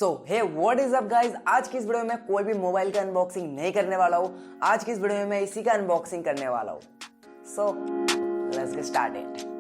Hey what is up guys, आज की इस वीडियो में मैं कोई भी मोबाइल का अनबॉक्सिंग नहीं करने वाला हूँ। आज की इस वीडियो में मैं इसी का अनबॉक्सिंग करने वाला हूँ। So let's get started.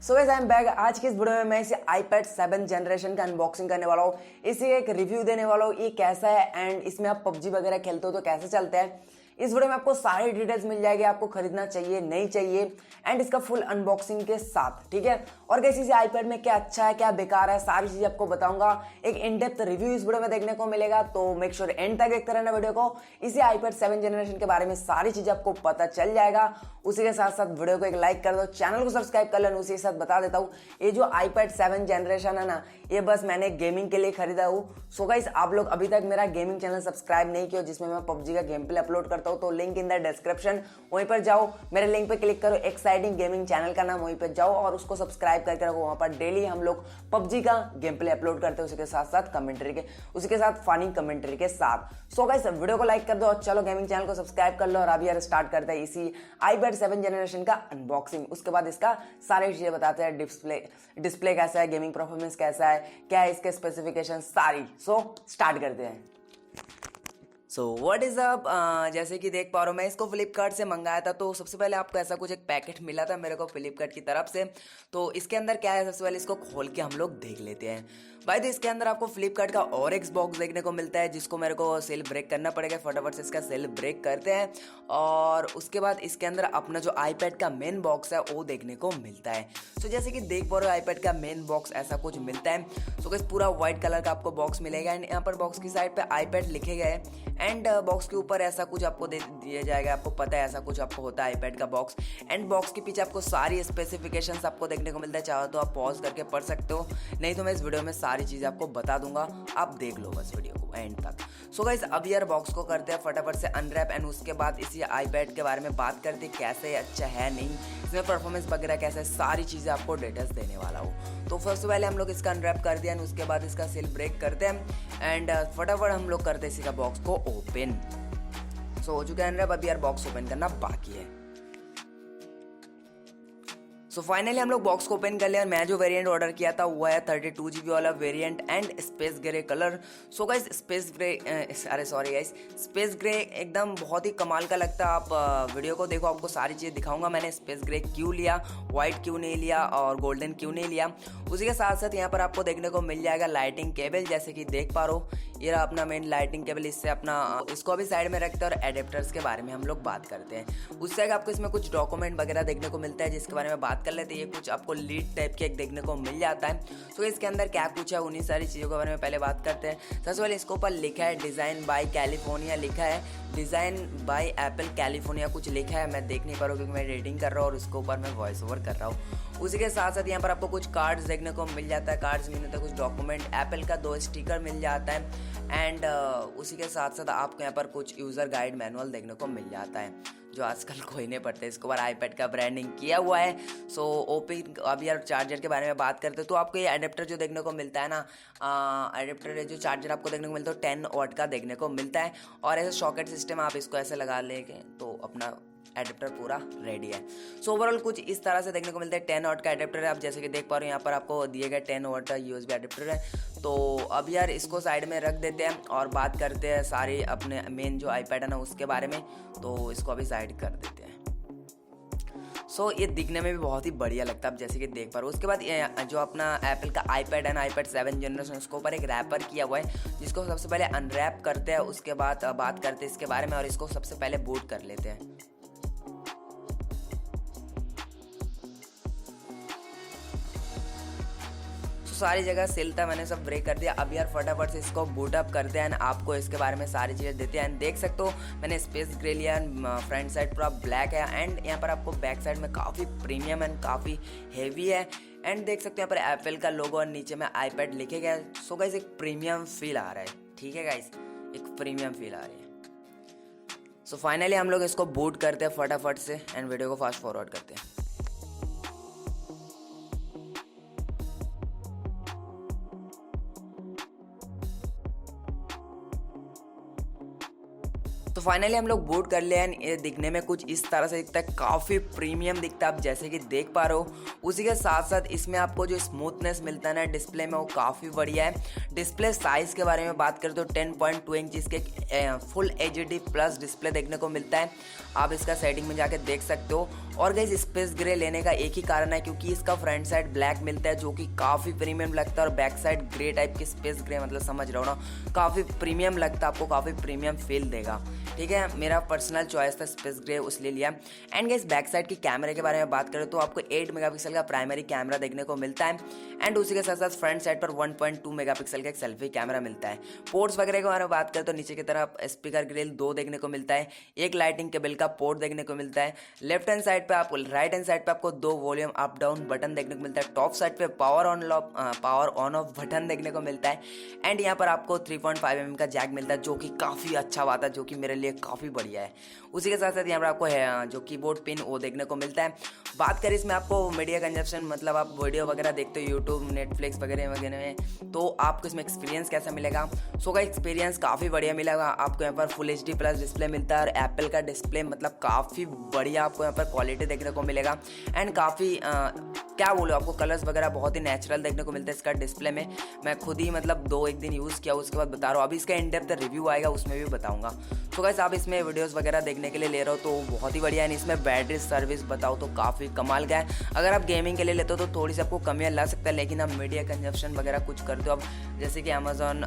So guys I am back. आज की इस वीडियो में मैं इसे iPad 7 जनरेशन का अनबॉक्सिंग करने वाला हूँ। इसी एक रिव्यू देने वाला हूँ ये कैसा है एंड इसमें आप पबजी वगैरह खेलते हो तो कैसे चलता है। इस वीडियो में आपको सारी डिटेल्स मिल जाएगी, आपको खरीदना चाहिए नहीं चाहिए एंड इसका फुल अनबॉक्सिंग के साथ, ठीक है। और कैसे इसे iPad में क्या अच्छा है क्या बेकार है सारी चीजें आपको बताऊंगा। एक इन डेप्थ रिव्यू इस वीडियो में देखने को मिलेगा, तो मेक श्योर एंड तक देखते रहना वीडियो को। इसी iPad 7 जनरेशन के बारे में सारी चीजें आपको पता चल जाएगा। उसी के साथ साथ वीडियो को एक लाइक कर दो, चैनल को सब्सक्राइब कर लेना। उसी के साथ बता देता हूँ ये जो iPad 7 जनरेशन है ना, ये बस मैंने गेमिंग के लिए खरीदा हूँ। सो गाइस आप लोग अभी तक मेरा गेमिंग चैनल सब्सक्राइब नहीं किया जिसमें मैं पबजी का गेम प्ले अपलोड करता हूँ, तो लिंक इन द डिस्क्रिप्शन, वहीं पर जाओ, मेरे लिंक पे क्लिक करो, एक्साइटिंग गेमिंग चैनल का नाम, वहीं पर जाओ और उसको सब्सक्राइब करके रखो। वहां पर डेली हम लोग पबजी का गेम प्ले अपलोड करते हैं, उसके साथ साथ कमेंट्री के, उसके साथ फनी कमेंट्री के साथ। सो गाइस वीडियो को लाइक कर दो और चलो गेमिंग चैनल को सब्सक्राइब कर लो। और अभी यार स्टार्ट करते हैं इसी iPad 7 जनरेशन का अनबॉक्सिंग। उसके बाद इसका सारी चीजें बताते हैं, डिस्प्ले कैसा है, गेमिंग परफॉर्मेंस कैसा है, क्या है इसके स्पेसिफिकेशन सारी। सो स्टार्ट करते हैं। सो व्हाट इज अप, जैसे कि देख पा रहा हूँ मैं इसको फ्लिपकार्ट से मंगाया था। तो सबसे पहले आपको ऐसा कुछ एक पैकेट मिला था मेरे को फ्लिपकार्ट की तरफ से। तो इसके अंदर क्या है, सबसे पहले इसको खोल के हम लोग देख लेते हैं भाई। तो इसके अंदर आपको फ्लिपकार्ट का और एक बॉक्स देखने को मिलता है जिसको मेरे को सेल ब्रेक करना पड़ेगा। फटाफट से इसका सेल ब्रेक करते हैं और उसके बाद इसके अंदर अपना जो iPad का मेन बॉक्स है वो देखने को मिलता है। सो जैसे कि देख पा रहे हो iPad का मेन बॉक्स ऐसा कुछ मिलता है। सो गाइस पूरा व्हाइट कलर का आपको बॉक्स मिलेगा एंड यहाँ पर बॉक्स की साइड पे iPad लिखे गए एंड बॉक्स के ऊपर ऐसा कुछ आपको दे दिया जाएगा। आपको पता है ऐसा कुछ आपको होता है iPad का बॉक्स एंड बॉक्स के पीछे आपको सारी स्पेसिफिकेशंस आपको देखने को मिलता है। चाहो तो आप पॉज करके पढ़ सकते हो, नहीं तो मैं इस वीडियो में सारी चीज़ें आपको बता दूंगा, आप देख लो बस वीडियो को एंड तक। सो गाइस अब यार बॉक्स को करते हैं फटाफट से अनरैप एंड उसके बाद इसी iPad के बारे में बात करते हैं कैसे अच्छा है नहीं, इसमें परफॉर्मेंस वगैरह कैसा है, सारी चीज़ें आपको डिटेल्स देने वाला हूँ। तो सबसे पहले हम लोग इसका अनरैप कर दिया एंड उसके बाद इसका सील ब्रेक करते हैं एंड फटाफट हम लोग करते हैं इसी का बॉक्स को ओपन। सो हो चुका है अनरैप, अभी यार बॉक्स ओपन करना बाकी है। सो फाइनली हम लोग बॉक्स को ओपन कर लिया। मैं जो वेरिएंट ऑर्डर किया था वो है 32 GB वाला variant and space grey colour. So guys space grey एकदम बहुत ही कमाल का लगता है। आप वीडियो को देखो, आपको सारी चीज़ें दिखाऊंगा मैंने स्पेस ग्रे क्यों लिया, वाइट क्यों नहीं लिया और गोल्डन क्यों नहीं लिया। उसी के साथ साथ यहाँ पर आपको देखने को मिल जाएगा लाइटिंग केबल, जैसे कि देख पा रहे हो ये रहा अपना मेन लाइटिंग केबल। इससे अपना इसको अभी साइड में रखते हैं और एडेप्टर्स के बारे में हम लोग बात करते हैं। उससे आपको इसमें कुछ डॉक्यूमेंट वगैरह देखने को मिलता है जिसके बारे में बात कर लेते हैं। ये कुछ आपको लीड टाइप के एक देखने को मिल जाता है। तो इसके अंदर क्या कुछ है उन्हीं सारी चीज़ों के बारे में पहले बात करते हैं। सबसे पहले इसके ऊपर लिखा है डिज़ाइन बाय कैलिफोर्निया, लिखा है डिज़ाइन बाय एप्पल कैलिफोर्निया कुछ लिखा है, मैं देख नहीं पा रहा हूँ क्योंकि मैं एडिटिंग कर रहा हूँ और उसके ऊपर मैं वॉइस ओवर कर रहा हूँ। उसी के साथ साथ यहाँ पर आपको कुछ कार्ड्स देखने को मिल जाता है, कार्ड्स में होता है कुछ डॉक्यूमेंट, एप्पल का 2 स्टिकर मिल जाता है एंड उसी के साथ साथ आपको यहाँ पर कुछ यूज़र गाइड मैनुअल देखने को मिल जाता है जो आजकल कोई नहीं पढ़ते। इसके ऊपर iPad का ब्रांडिंग किया हुआ है। सो ओपन अब यार चार्जर के बारे में बात करते हैं तो आपको ये एडेप्टर जो देखने को मिलता है ना, एडेप्टर जो चार्जर आपको देखने को मिलता है 10 वाट का देखने को मिलता है और ऐसे सॉकेट सिस्टम आप इसको ऐसे लगा लेंगे तो अपना एडेप्टर पूरा रेडी है। सो ओवरऑल कुछ इस तरह से देखने को मिलता है। 10 वाट का एडेप्टर है, आप जैसे कि देख पा रहे हो यहाँ पर आपको दिए गए 10 वाट का USB एडेप्टर है। तो अब यार इसको साइड में रख देते हैं और बात करते हैं सारे अपने मेन जो iPad है ना उसके बारे में। तो इसको अभी साइड कर देते हैं। सो ये दिखने में भी बहुत ही बढ़िया लगता है, आप जैसे कि देख पा रहे हो। उसके बाद जो अपना एप्पल का iPad है ना, iPad 7 जनरेशन, उसके ऊपर एक रैपर किया हुआ है जिसको सबसे पहले अनरैप करते हैं, उसके बाद बात करते हैं इसके बारे में और इसको सबसे पहले बूट कर लेते हैं। सारी जगह सेल था, मैंने सब ब्रेक कर दिया। अब यार फटाफट से इसको बूट अप करते हैं, आपको इसके बारे में सारी चीज़ें देते हैं। देख सकते हो मैंने स्पेस ग्रे लिया, फ्रंट साइड पूरा ब्लैक है एंड यहाँ पर आपको बैक साइड में काफ़ी प्रीमियम एंड काफ़ी हैवी है। एंड देख सकते हो यहाँ पर एप्पल का लोगो और नीचे में iPad लिखे गया है। सो गाइस एक प्रीमियम फील आ रहा है, ठीक है गाइस, एक प्रीमियम फील आ रही है। सो फाइनली हम लोग इसको बूट करते हैं फटाफट से एंड वीडियो को फास्ट फॉरवर्ड करते हैं। तो फाइनली हम लोग बूट कर लिया है। ये दिखने में कुछ इस तरह से दिखता है, काफ़ी प्रीमियम दिखता है आप जैसे कि देख पा रहे हो। उसी के साथ साथ इसमें आपको जो स्मूथनेस मिलता है ना डिस्प्ले में, वो काफ़ी बढ़िया है। डिस्प्ले साइज़ के बारे में बात करें तो 10.2 इंच इसके फुल HD प्लस डिस्प्ले देखने को मिलता है। आप इसका सेटिंग में जाके देख सकते हो। और गाइस स्पेस ग्रे लेने का एक ही कारण है, क्योंकि इसका फ्रंट साइड ब्लैक मिलता है जो कि काफ़ी प्रीमियम लगता है, और बैक साइड ग्रे टाइप की स्पेस ग्रे, मतलब समझ रहा हो ना, काफ़ी प्रीमियम लगता है, आपको काफ़ी प्रीमियम फील देगा। ठीक है, मेरा पर्सनल चॉइस था स्पेस ग्रे, उसलिए लिया। एंड गाइस बैक साइड के कैमरे के बारे में बात करें तो आपको 8 मेगापिक्सल का प्राइमरी कैमरा देखने को मिलता है एंड उसी के साथ साथ फ्रंट साइड पर 1.2 मेगापिक्सल का एक सेल्फी कैमरा मिलता है। पोर्ट्स वगैरह के बारे में बात करें तो नीचे की तरफ स्पीकर ग्रिल 2 देखने को मिलता है, एक लाइटिंग केबल का पोर्ट देखने को मिलता है। लेफ्ट हैंड साइड पे आपको, राइट हैंड साइड पे आपको 2 वॉल्यूम अप डाउन बटन देखने को मिलता है। टॉप साइड पे पावर ऑन ऑफ बटन देखने को मिलता है एंड यहाँ पर आपको 3.5 mm का जैक मिलता है, जो कि काफ़ी अच्छा बात है, जो कि मेरे लिए काफ़ी बढ़िया है। उसी के साथ साथ यहाँ पर आपको जो कीबोर्ड पिन वो देखने को मिलता है। बात करें इसमें आपको मीडिया कंजप्शन, मतलब आप वीडियो वगैरह देखते हो यूट्यूब, नेटफ्लिक्स वगैरह वगैरह में, तो आपको इसमें एक्सपीरियंस कैसा मिलेगा? सो का एक्सपीरियंस काफ़ी बढ़िया मिलेगा आपको। यहाँ पर फुल HD प्लस डिस्प्ले मिलता है और एप्पल का डिस्प्ले, मतलब काफ़ी बढ़िया आपको यहाँ पर क्वालिटी देखने को मिलेगा एंड काफ़ी क्या बोलो, आपको कलर्स वगैरह बहुत ही नेचुरल देखने को मिलता है इसका डिस्प्ले में। मैं खुद ही मतलब 1 दिन यूज़ किया, उसके बाद बता रहा हूँ। अभी इसका इन डेप्थ रिव्यू आएगा, उसमें भी बताऊंगा। तो गाइस आप इसमें वीडियोस वगैरह देखने के लिए ले रहे हो तो बहुत ही बढ़िया है। इसमें बैटरी सर्विस बताओ तो काफ़ी कमाल का है। अगर आप गेमिंग के लिए लेते हो तो थोड़ी सी आपको कमियाँ ला सकता है, लेकिन आप मीडिया कंजप्शन वगैरह कुछ करते हो, अब जैसे कि अमेज़न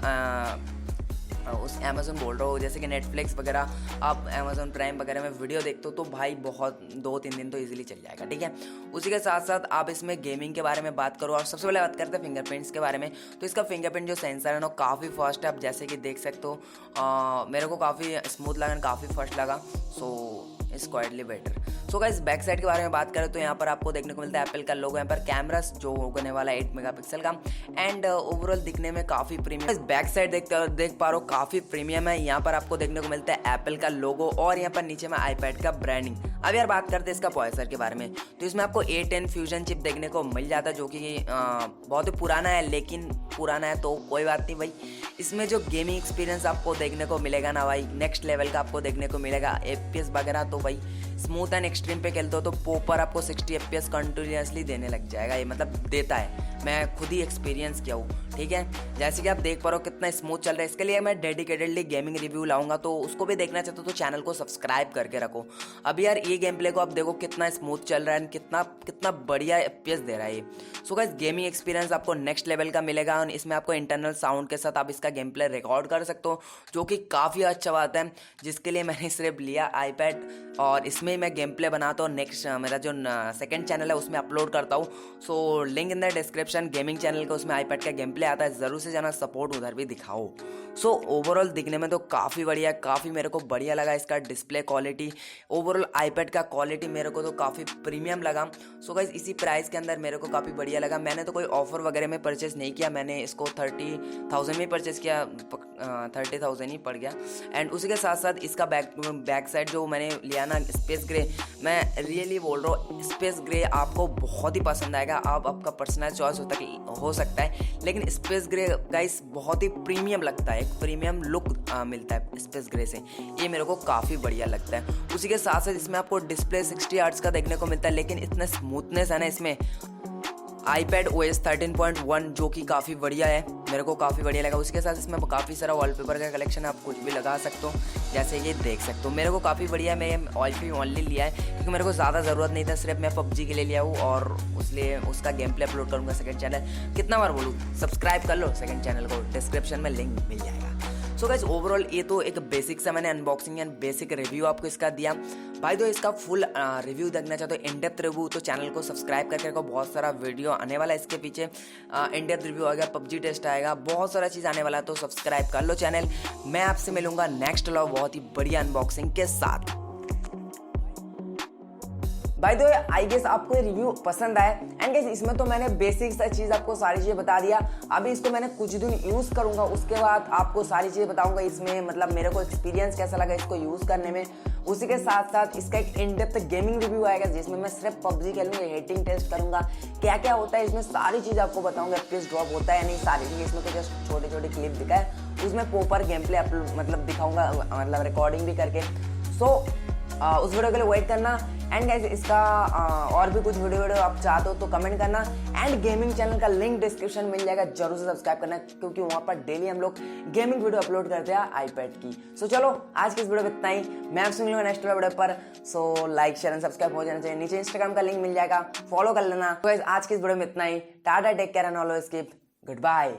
बोल रहा हूँ, जैसे कि नेटफ्लिक्स वगैरह, आप अमेज़न प्राइम वगैरह में वीडियो देखते हो तो भाई बहुत 2-3 दिन तो इजीली चल जाएगा, ठीक है। उसी के साथ साथ आप इसमें गेमिंग के बारे में बात करो, और सबसे पहले बात करते हैं फिंगरप्रिंट्स के बारे में। तो इसका फिंगरप्रिंट जो सेंसर है ना काफ़ी फास्ट है, आप जैसे कि देख सकते हो। मेरे को काफ़ी स्मूथ लगा, काफ़ी फास्ट लगा, so is quietly better. So guys back side के बारे में बात करें तो यहाँ पर आपको देखने को मिलता है एप्पल का लोगो, यहाँ पर कैमरा जो होने वाला है 8 मेगापिक्सल का एंड ओवरऑल दिखने में काफ़ी प्रीमियम। बैक साइड देख पा रहे हो काफ़ी प्रीमियम है। यहाँ पर आपको देखने को मिलता है एप्पल का लोगो और यहाँ पर नीचे में iPad का ब्रांडिंग। अब यार बात करते हैं इसका प्रोसेसर के बारे में, तो इसमें आपको A10 फ्यूजन चिप देखने को मिल जाता है, जो कि बहुत ही पुराना है, लेकिन पुराना है तो कोई बात नहीं भाई। इसमें जो गेमिंग एक्सपीरियंस आपको देखने को मिलेगा ना भाई, नेक्स्ट लेवल का आपको देखने को मिलेगा। FPS वगैरह तो भाई स्मूथ एंड एक्सट्रीम पे खेलते हो तो पोपर आपको 60 FPS कंटिन्यूसली देने लग जाएगा, ये मतलब देता है, मैं खुद ही एक्सपीरियंस किया हूँ, ठीक है। जैसे कि आप देख पा रहे हो कितना स्मूथ चल रहा है। इसके लिए मैं डेडिकेटेडली गेमिंग रिव्यू लाऊंगा, तो उसको भी देखना चाहते हो तो चैनल को सब्सक्राइब करके रखो। अभी यार ये गेम प्ले को आप देखो कितना स्मूथ चल रहा है, कितना बढ़िया FPS दे रहा है ये। सो गाइस गेमिंग एक्सपीरियंस आपको नेक्स्ट लेवल का मिलेगा, और इसमें आपको इंटरनल साउंड के साथ आप इसका गेम प्ले रिकॉर्ड कर सकते हो, जो कि काफ़ी अच्छा बात है, जिसके लिए मैंने सिर्फ लिया iPad और इसमें मैं गेम प्ले बनाता हूँ। नेक्स्ट मेरा जो सेकंड चैनल है उसमें अपलोड करता हूँ, so link in the description, gaming channel का, उसमें iPad का गेम प्ले आता है, ज़रूर से जाना, सपोर्ट उधर भी दिखाओ। सो ओवरऑल दिखने में तो काफ़ी बढ़िया, काफ़ी मेरे को बढ़िया लगा इसका डिस्प्ले क्वालिटी। ओवरऑल iPad का क्वालिटी मेरे को तो काफ़ी प्रीमियम लगा। सो गाइस इसी प्राइस के अंदर मेरे को काफ़ी बढ़िया लगा। मैंने तो कोई ऑफर वगैरह में परचेस नहीं किया, मैंने इसको 30,000 में परचेस किया, 30,000 ही पड़ गया। एंड उसी के साथ साथ इसका बैक साइड जो मैंने लिया ना स्पेस ग्रे, मैं रियली बोल रहा हूँ स्पेस ग्रे आपको बहुत ही पसंद आएगा। आपका पर्सनल चॉइस हो सकता है, लेकिन स्पेस ग्रे गाइस बहुत ही प्रीमियम लगता है, एक प्रीमियम लुक मिलता है स्पेस ग्रे से, ये मेरे को काफ़ी बढ़िया लगता है। उसी के साथ साथ इसमें आपको डिस्प्ले 60 हर्ट्ज का देखने को मिलता है, लेकिन इतना स्मूथनेस है ना इसमें, iPad OS 13.1 जो कि काफ़ी बढ़िया है, मेरे को काफ़ी बढ़िया लगा। उसके साथ इसमें काफ़ी सारा वॉलपेपर का कलेक्शन, आप कुछ भी लगा सकते हो, जैसे ये देख सकते हो, मेरे को काफ़ी बढ़िया। मैं ऑलफी ओनली लिया है क्योंकि मेरे को ज़्यादा ज़रूरत नहीं था, सिर्फ मैं PUBG के लिए लिया हूँ, और इसलिए उसका गेम प्ले अपलोड करूँगा सेकंड चैनल। कितना बार बोलूँ, सब्सक्राइब कर लो सेकंड चैनल को, डिस्क्रिप्शन में लिंक मिल जाएगा। सो गाइस ओवरऑल ये तो एक बेसिक सा मैंने अनबॉक्सिंग एंड बेसिक रिव्यू आपको इसका दिया। भाई तो इसका फुल रिव्यू देखना चाहते हो, इन डेप्थ रिव्यू, तो चैनल को सब्सक्राइब करके रखो। बहुत सारा वीडियो आने वाला है इसके पीछे, इन डेप्थ रिव्यू आएगा, पबजी टेस्ट आएगा, बहुत सारा चीज़ आने वाला है, तो सब्सक्राइब कर लो चैनल। मैं आपसे मिलूंगा नेक्स्ट व्लॉग बहुत ही बढ़िया अनबॉक्सिंग के साथ। By the way I guess आपको ये रिव्यू पसंद आया एंड गाइस इसमें तो मैंने बेसिक सा चीज़ आपको सारी चीज़ें बता दिया। अभी इसको मैंने कुछ दिन यूज़ करूंगा, उसके बाद आपको सारी चीज़ें बताऊंगा इसमें, मतलब मेरे को एक्सपीरियंस कैसा लगा इसको यूज़ करने में। उसी के साथ साथ इसका एक इन डेप्थ गेमिंग रिव्यू आएगा जिसमें मैं सिर्फ पबजी खेलूंगा, हेटिंग टेस्ट करूंगा, क्या क्या होता है इसमें सारी चीज़ आपको बताऊंगा, FPS ड्रॉप होता है या नहीं, सारी चीज़ इसमें तो जस्ट छोटे छोटे क्लिप दिखा है, उसमें प्रॉपर गेम प्ले मतलब दिखाऊंगा, मतलब रिकॉर्डिंग भी करके। सो उस वीडियो के लिए वेट करना एंड गाइस इसका और भी कुछ वीडियो आप चाहते हो तो कमेंट करना एंड गेमिंग चैनल का लिंक डिस्क्रिप्शन मिल जाएगा, जरूर से सब्सक्राइब करना क्योंकि वहाँ पर डेली हम लोग गेमिंग वीडियो अपलोड करते हैं आईपैड की। सो चलो आज की इस वीडियो में इतना ही, मैं आपसे मिलूंगा नेक्स्ट वीडियो पर। So like share and subscribe हो जाना चाहिए, नीचे इंस्टाग्राम का लिंक मिल जाएगा, फॉलो कर लेना। तो आज की इस वीडियो में इतना ही, tata take care and always keep good bye.